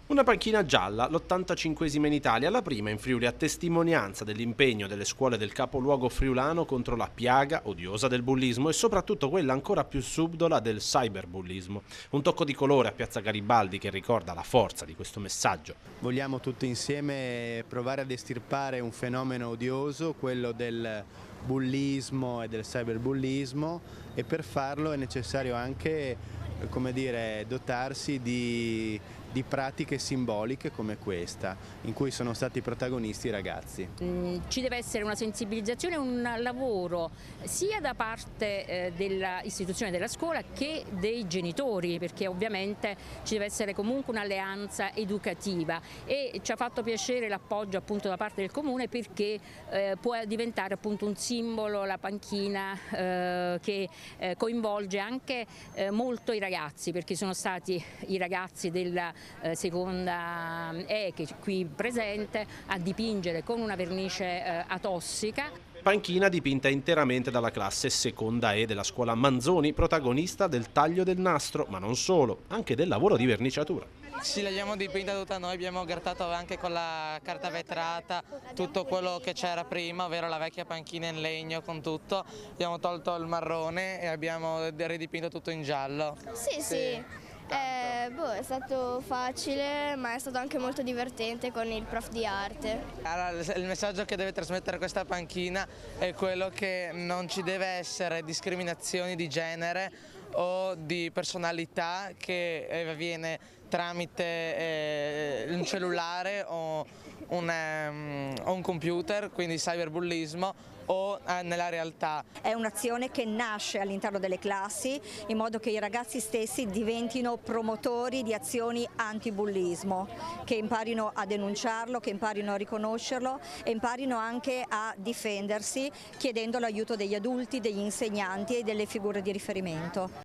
Una panchina gialla, l'85esima in Italia, la prima in Friuli, a testimonianza dell'impegno delle scuole del capoluogo friulano contro la piaga odiosa del bullismo e soprattutto quella ancora più subdola del cyberbullismo. Un tocco di colore a Piazza Garibaldi che ricorda la forza di questo messaggio. Vogliamo tutti insieme provare ad estirpare un fenomeno odioso, quello del bullismo e del cyberbullismo, e per farlo è necessario anche, come dire, dotarsi di pratiche simboliche come questa, in cui sono stati protagonisti i ragazzi. Ci deve essere una sensibilizzazione, un lavoro sia da parte dell'istituzione della scuola che dei genitori, perché ovviamente ci deve essere comunque un'alleanza educativa, e ci ha fatto piacere l'appoggio appunto da parte del comune, perché può diventare appunto un simbolo la panchina che coinvolge anche molto i ragazzi, perché sono stati i ragazzi della seconda E, che è qui presente, a dipingere con una vernice atossica. Panchina dipinta interamente dalla classe seconda E della scuola Manzoni, protagonista del taglio del nastro, ma non solo, anche del lavoro di verniciatura. Sì, l'abbiamo dipinta tutta noi, abbiamo grattato anche con la carta vetrata tutto quello che c'era prima, ovvero la vecchia panchina in legno con tutto. Abbiamo tolto il marrone e abbiamo ridipinto tutto in giallo. Sì. È stato facile, ma è stato anche molto divertente con il prof di arte. Il messaggio che deve trasmettere questa panchina è quello che non ci deve essere discriminazioni di genere o di personalità che avviene tramite un cellulare o un computer, quindi cyberbullismo, o nella realtà. È un'azione che nasce all'interno delle classi in modo che i ragazzi stessi diventino promotori di azioni antibullismo, che imparino a denunciarlo, che imparino a riconoscerlo e imparino anche a difendersi chiedendo l'aiuto degli adulti, degli insegnanti e delle figure di riferimento.